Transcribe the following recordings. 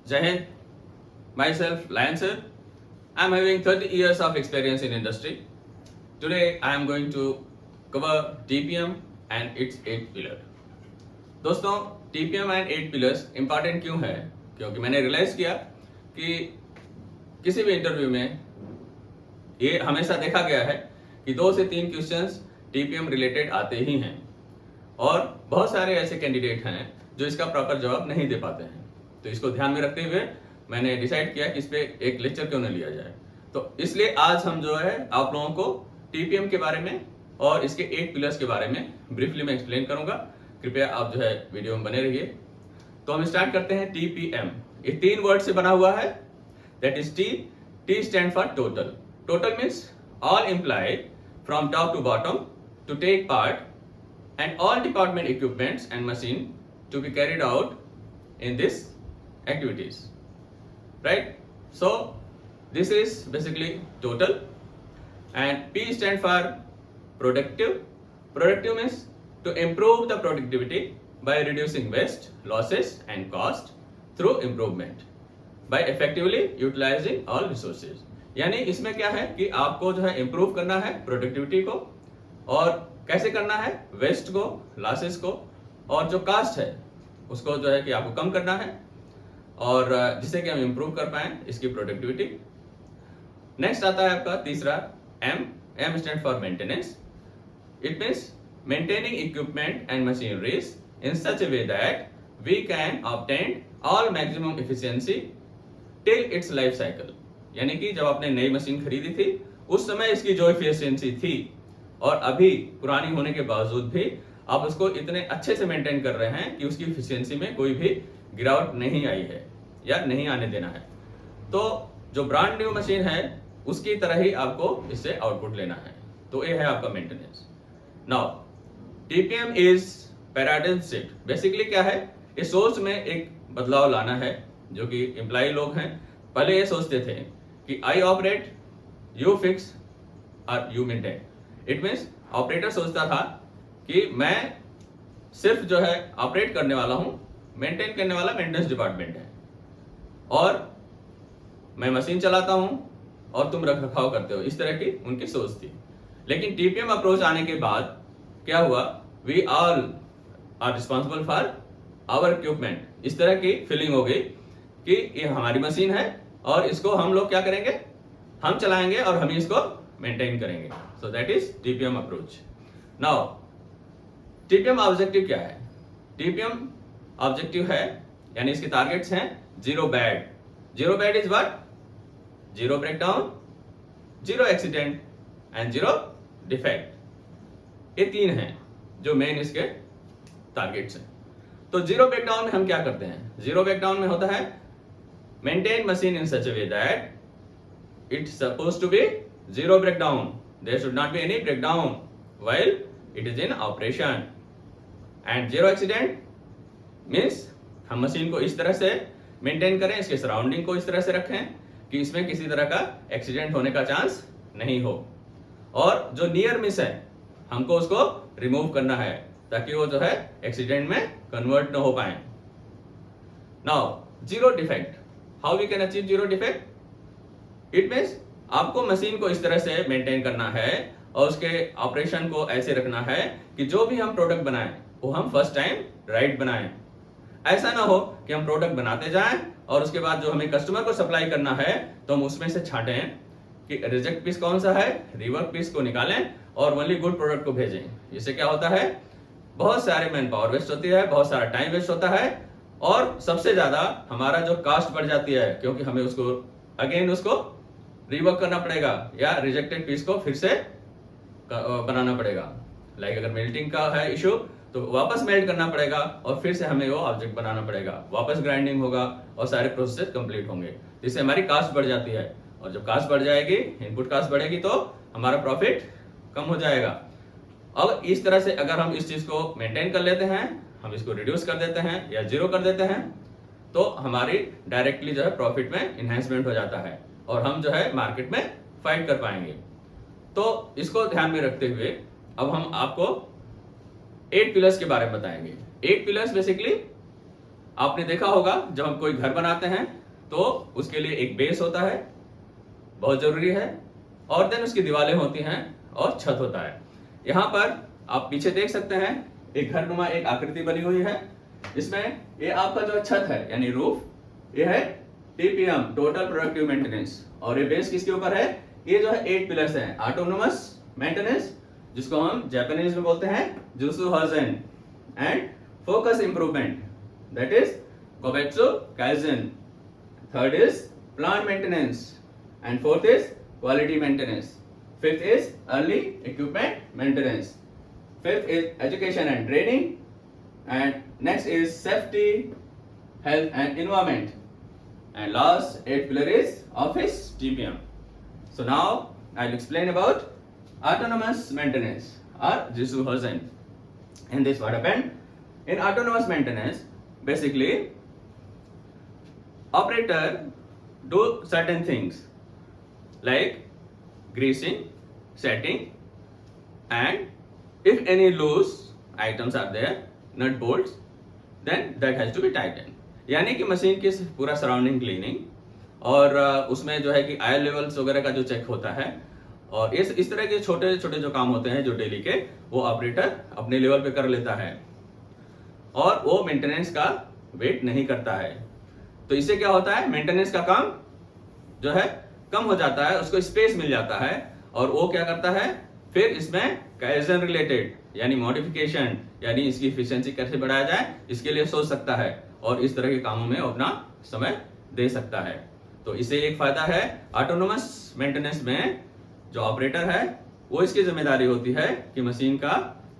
Jai Hind. Myself, Lion sir. I am having 30 years of experience in industry. Today I am going to cover TPM and its 8 pillar. दोस्तों TPM and 8 pillars important क्यों है? क्योंकि मैंने realise किया कि किसी भी interview में ये हमेशा देखा गया है कि 2 से 3 क्वेश्चंस TPM रिलेटेड आते ही हैं और बहुत सारे ऐसे कैंडिडेट हैं जो इसका प्रॉपर जवाब नहीं दे पाते हैं। तो इसको ध्यान में रखते हुए मैंने डिसाइड किया कि इस पे एक लेक्चर क्यों न लिया जाए। तो इसलिए आज हम जो है आप लोगों को टीपीएम के बारे में और इसके 8 पिलर्स के बारे में ब्रीफली मैं एक्सप्लेन करूंगा। कृपया आप जो है वीडियो में बने रहिए। तो हम स्टार्ट करते हैं टीपीएम। ये 3 वर्ड से बना हुआ है, that is T stand for total. Total means all employ from top to bottom to take part and all department equipments and machine to be carried out in this activities, right? So this is basically total. And P stand for productive. Productive means to improve the productivity by reducing waste, losses and cost through improvement by effectively utilizing all resources. यानी इसमें क्या है कि आपको जो है improve करना है प्रोडक्टिविटी को, और कैसे करना है, वेस्ट को, लॉसेस को, और जो कास्ट है उसको जो है कि आपको कम करना है, और जिससे कि हम इम्प्रूव कर पाए इसकी प्रोडक्टिविटी। नेक्स्ट आता है आपका तीसरा M stand for maintenance. It means maintaining equipment and machineries in such a way that we can obtain all maximum efficiency till its life cycle. यानी कि जब आपने नई मशीन खरीदी थी उस समय इसकी जो एफिशिएंसी थी और अभी पुरानी होने के बावजूद भी आप उसको इतने अच्छे से मेंटेन कर रहे हैं कि उसकी एफिशिएंसी में कोई भी गिरावट नहीं आई है या नहीं आने देना है। तो जो ब्रांड न्यू मशीन है उसकी तरह ही आपको इससे आउटपुट लेना है। तो ये है आपका maintenance. Now TPM is paradigm shift. Basically क्या है, इस सोच में एक बदलाव लाना है। जो कि एम्प्लॉय लोग हैं पहले ये सोचते थे कि आई ऑपरेट, यू फिक्स और you maintain. It means operator सोचता था कि मैं सिर्फ जो है ऑपरेट करने वाला हूं, मेंटेन करने वाला मेंटेनेंस डिपार्टमेंट है, और मैं मशीन चलाता हूं और तुम रख रखाव करते हो। इस तरह की उनकी सोच थी। लेकिन टीपीएम अप्रोच आने के बाद क्या हुआ, we all are responsible for our equipment. इस तरह की फीलिंग हो गई कि ये हमारी मशीन है और इसको हम लोग क्या करेंगे, हम चलाएंगे और हम इसको मेंटेन करेंगे। So that is TPM approach. Now TPM objective क्या है? टीपीएम ऑब्जेक्टिव है यानी इसके टारगेट्स हैं zero bad. Zero bad is what? Zero breakdown, zero accident and zero defect. ये 3 हैं जो मेन इसके टारगेट्स हैं। तो जीरो ब्रेकडाउन में हम क्या करते हैं? जीरो ब्रेकडाउन में होता है maintain machine in such a way that it's supposed to be zero breakdown. There should not be any breakdown while it is in operation. And zero accident means हम machine को इस तरह से maintain करें, इसके सराउंडिंग को इस तरह से रखें कि इसमें किसी तरह का एक्सीडेंट होने का चांस नहीं हो, और जो नियर मिस है हमको उसको रिमूव करना है ताकि वो जो है एक्सीडेंट में कन्वर्ट न हो पाए। Now zero defect, how we can achieve zero defect? It means आपको मशीन को इस तरह से मेंटेन करना है और उसके ऑपरेशन को ऐसे रखना है कि जो भी हम प्रोडक्ट बनाएं वो हम फर्स्ट टाइम राइट बनाएं। ऐसा ना हो कि हम प्रोडक्ट बनाते जाएं और उसके बाद जो हमें कस्टमर को सप्लाई करना है तो हम उसमें से छांटें कि रिजेक्ट पीस कौन सा है, रिवर्क पीस को निकालें और ओनली गुड प्रोडक्ट को भेजें। इससे क्या होता है, बहुत सारे मैन पावर वेस्ट होती है, बहुत सारा टाइम वेस्ट होता है, और सबसे ज्यादा हमारा जो कास्ट बढ़ जाती है क्योंकि हमें उसको अगेन उसको रिवर्क करना पड़ेगा या रिजेक्टेड पीस को फिर से बनाना पड़ेगा। लाइक अगर मेल्टिंग का है इशू तो वापस मेल्ट करना पड़ेगा और फिर से हमें वो ऑब्जेक्ट बनाना पड़ेगा, वापस ग्राइंडिंग होगा और सारे प्रोसेस कंप्लीट होंगे। इससे हमारी कास्ट बढ़ जाती है, और जब कास्ट बढ़ जाएगी, इनपुट कास्ट बढ़ेगी, तो हमारा प्रॉफिट कम हो जाएगा। अब इस तरह से अगर हम इस चीज को मेंटेन कर लेते हैं, हम इसको रिड्यूस कर देते हैं या जीरो कर देते हैं, तो हमारी डायरेक्टली जो है प्रॉफिट में इन्हेंसमेंट हो जाता है और हम जो है मार्केट में फाइट कर पाएंगे। तो इसको ध्यान में रखते हुए अब हम आपको 8 पिलर्स के बारे में बताएंगे। 8 पिलर्स बेसिकली आपने देखा होगा जब हम कोई घर बनाते हैं तो उसके लिए एक बेस होता है, बहुत जरूरी है, और देन उसकी दीवारें होती हैं और छत होता है। यहाँ पर आप पीछे देख सकते हैं एक घर नुमा एक आकृति बनी हुई है। इसमें ये आपका जो छत है यानी रूफ, ये है टीपीएम, टोटल प्रोडक्टिव मेंटेनेंस, और ये बेस किसके ऊपर है? ये जो है 8 पिलर्स हैं, ऑटोनोमस मेंटेनेंस, जिसको हम जापानीज में बोलते हैं जुसु हजन, and focus improvement, that is गोबेत्सु काइजन, third is plant maintenance, and fourth is quality maintenance, fifth is early equipment maintenance, fifth is education and training, and next is safety, health and environment, and last 8th pillar is office TPM. So now I'll explain about autonomous maintenance or Jisu Hosen. In this, what happened? In autonomous maintenance, basically operator do certain things like greasing, setting, and if any loose items are there, nut bolts, then that has to be tightened. यानी कि machine की पूरा surrounding cleaning और उसमें जो है कि oil levels वगैरह का जो चेक होता है, और इस तरह के छोटे छोटे जो काम होते हैं जो डेली के, वो ऑपरेटर अपने लेवल पे कर लेता है और वो मेंटेनेंस का वेट नहीं करता है। तो इससे क्या होता है, मेंटेनेंस का काम जो है कम हो जाता है, उसको स्पेस मिल जाता है, और वो क्या करता है फिर इसमें काइजन रिलेटेड यानी मॉडिफिकेशन, यानी इसकी इफिशिएंसी कैसे बढ़ाया जाए इसके लिए सोच सकता है और इस तरह के कामों में अपना समय दे सकता है। तो इससे एक फायदा है, ऑटोनोमस मेंटेनेंस में जो ऑपरेटर है वो इसकी जिम्मेदारी होती है कि मशीन का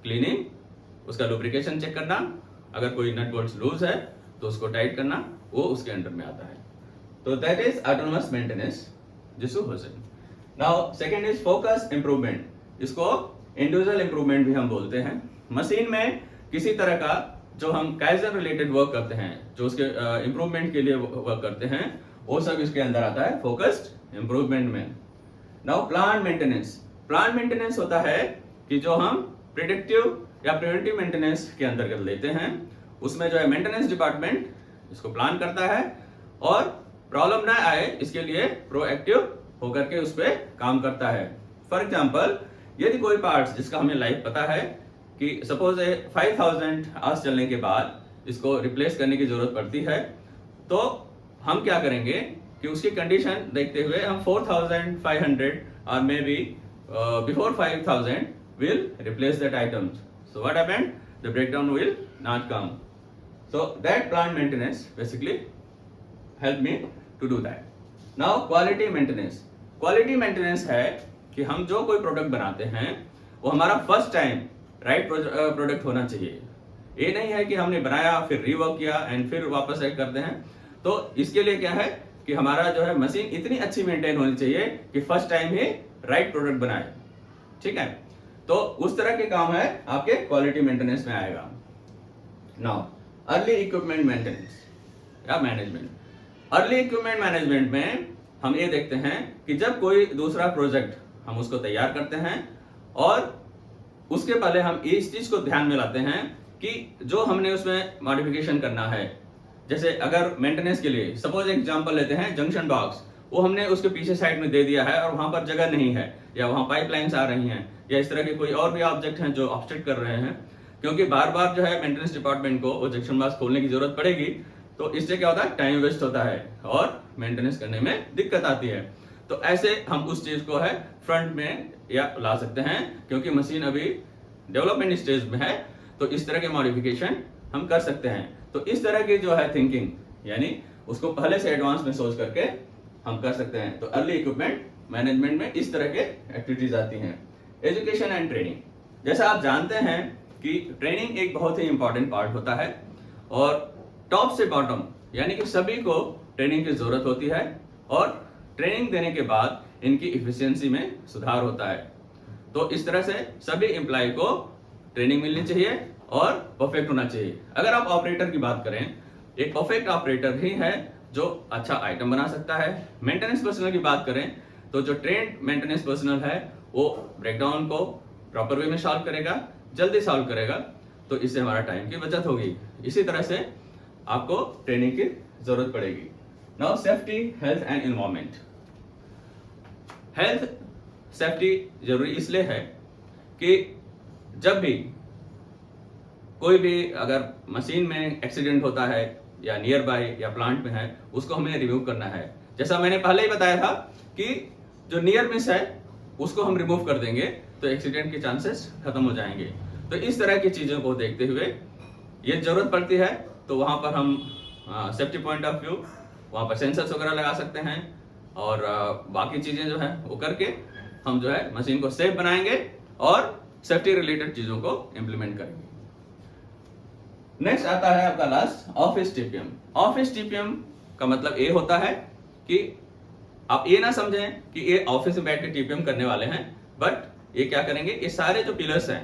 क्लीनिंग, उसका लुब्रिकेशन चेक करना, अगर कोई नट बोल्ट लूज है तो उसको टाइट करना, वो उसके अंडर में आता है। तो दैट इज ऑटोनोमस मेंटेनेंस जिसु होसन। Now second is focus improvement, इसको इंडिविजुअल इंप्रूवमेंट भी हम बोलते हैं। मशीन में किसी तरह का जो हम काइजन रिलेटेड वर्क करते हैं, जो उसके इंप्रूवमेंट के लिए वर्क करते हैं, वो सब इसके अंदर आता है फोकस्ड इंप्रूवमेंट में। Now plant maintenance, plant maintenance होता है कि जो हम प्रिडिक्टिव या प्रिवेंटिव मेंटेनेंस के अंतर्गत लेते हैं, उसमें जो है मेंटेनेंस डिपार्टमेंट इसको प्लान करता है और प्रॉब्लम ना आए इसके लिए प्रोएक्टिव होकर के उस पर काम करता है। फॉर एग्जाम्पल, यदि कोई पार्ट्स जिसका हमें लाइफ पता है कि सपोज 5000 आवर्स चलने के बाद इसको रिप्लेस करने की जरूरत पड़ती है, तो हम क्या करेंगे कि उसकी कंडीशन देखते हुए हम 4500 और maybe before 5000 will replace that items. So what happened, the breakdown will not come. So that plant maintenance basically help me to do that. Now quality maintenance, quality maintenance है कि हम जो कोई product बनाते हैं वो हमारा first time right product होना चाहिए। ये नहीं है कि हमने बनाया फिर रीवर्क किया एंड फिर वापस एक करते हैं। तो इसके लिए क्या है कि हमारा जो है मशीन इतनी अच्छी मेंटेन होनी चाहिए कि फर्स्ट टाइम ही राइट प्रोडक्ट बनाए, ठीक है। तो उस तरह के काम है आपके क्वालिटी मेंटेनेंस में आएगा। नाउ अर्ली इक्विपमेंट मेंटेनेंस या मैनेजमेंट। अर्ली इक्विपमेंट मैनेजमेंट में हम ये देखते हैं कि जब कोई दूसरा प्रोजेक्ट हम उसको तैयार करते हैं और उसके पहले हम इस चीज को ध्यान में लाते हैं कि जो हमने उसमें मॉडिफिकेशन करना है, जैसे अगर मेंटेनेंस के लिए सपोज एग्जांपल लेते हैं जंक्शन बॉक्स, वो हमने उसके पीछे साइड में दे दिया है और वहां पर जगह नहीं है, या वहां पाइपलाइंस आ रही हैं, या इस तरह के कोई और भी ऑब्जेक्ट हैं जो ऑब्स्ट्रक्ट कर रहे हैं, क्योंकि बार बार जो है मेंटेनेंस डिपार्टमेंट को वो जंक्शन बॉक्स खोलने की जरूरत पड़ेगी, तो इससे क्या होता है टाइम वेस्ट होता है और मेंटेनेंस करने में दिक्कत आती है। तो ऐसे हम उस चीज को है फ्रंट में या ला सकते हैं, क्योंकि मशीन अभी डेवलपमेंट स्टेज में है, तो इस तरह के मॉडिफिकेशन हम कर सकते हैं। तो इस तरह की जो है थिंकिंग, यानी उसको पहले से एडवांस में सोच करके हम कर सकते हैं। तो अर्ली इक्विपमेंट मैनेजमेंट में इस तरह के एक्टिविटीज आती हैं। एजुकेशन एंड ट्रेनिंग, जैसा आप जानते हैं कि ट्रेनिंग एक बहुत ही इंपॉर्टेंट पार्ट होता है और टॉप से बॉटम यानी कि सभी को ट्रेनिंग की जरूरत होती है, और ट्रेनिंग देने के बाद इनकी इफिशियंसी में सुधार होता है। तो इस तरह से सभी एम्प्लॉय को ट्रेनिंग मिलनी चाहिए और परफेक्ट होना चाहिए। अगर आप ऑपरेटर की बात करें, एक परफेक्ट ऑपरेटर ही है जो अच्छा आइटम बना सकता है। मेंटेनेंस पर्सनल की बात करें तो जो ट्रेंड मेंटेनेंस पर्सनल है वो ब्रेकडाउन को प्रॉपर वे में सॉल्व करेगा, जल्दी सॉल्व करेगा, तो इससे हमारा टाइम की बचत होगी। इसी तरह से आपको ट्रेनिंग की जरूरत पड़ेगी। Now safety, health and environment. Health safety जरूरी इसलिए है कि जब भी कोई भी अगर मशीन में एक्सीडेंट होता है या नियर बाय या प्लांट में है, उसको हमें रिमूव करना है। जैसा मैंने पहले ही बताया था कि जो नियर मिस है उसको हम रिमूव कर देंगे तो एक्सीडेंट के चांसेस खत्म हो जाएंगे। तो इस तरह की चीजों को देखते हुए ये जरूरत पड़ती है, तो वहां पर हम सेफ्टी पॉइंट ऑफ व्यू वहां पर सेंसर्स वगैरह लगा सकते हैं और बाकी चीजें जो है वो करके हम जो है मशीन को सेफ बनाएंगे और सेफ्टी रिलेटेड चीजों को इंप्लीमेंट करेंगे। नेक्स्ट आता है आपका last, office TPM. Office TPM का मतलब ये होता है कि आप ये ना समझें कि ये ऑफिस में बैठ के टीपीएम करने वाले हैं, बट ये क्या करेंगे, ये सारे जो पिलर्स हैं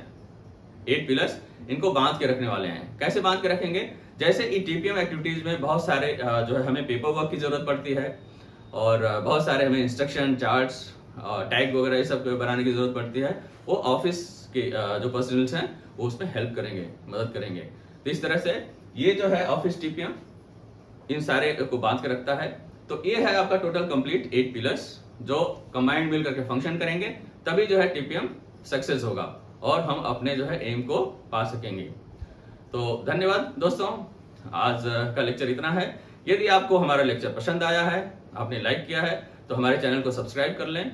8 पिलर्स, इनको बांध के रखने वाले हैं। कैसे बांध के रखेंगे, जैसे ई टीपीएम एक्टिविटीज में बहुत सारे जो है हमें पेपर वर्क की जरूरत पड़ती है और बहुत सारे हमें इंस्ट्रक्शन चार्ट्स टैग वगैरह ये सब बनाने की जरूरत पड़ती है। वो ऑफिस के जो पर्सनल्स हैं वो उसमें हेल्प करेंगे, मदद करेंगे। तो इस तरह से ये जो है ऑफिस टीपीएम इन सारे को बांध के रखता है। तो ये है आपका टोटल कंप्लीट 8 पिलर्स जो कंबाइंड मिल करके फंक्शन करेंगे, तभी जो है टीपीएम सक्सेस होगा और हम अपने जो है एम को पा सकेंगे। तो धन्यवाद दोस्तों, आज का लेक्चर इतना है। यदि आपको हमारा लेक्चर पसंद आया है, आपने लाइक किया है, तो हमारे चैनल को सब्सक्राइब कर लें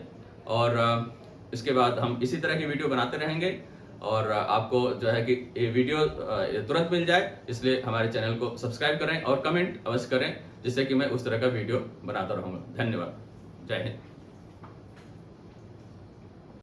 और इसके बाद हम इसी तरह की वीडियो बनाते रहेंगे और आपको जो है कि ये वीडियो तुरंत मिल जाए, इसलिए हमारे चैनल को सब्सक्राइब करें और कमेंट अवश्य करें, जिससे कि मैं उस तरह का वीडियो बनाता रहूँगा। धन्यवाद, जय हिंद।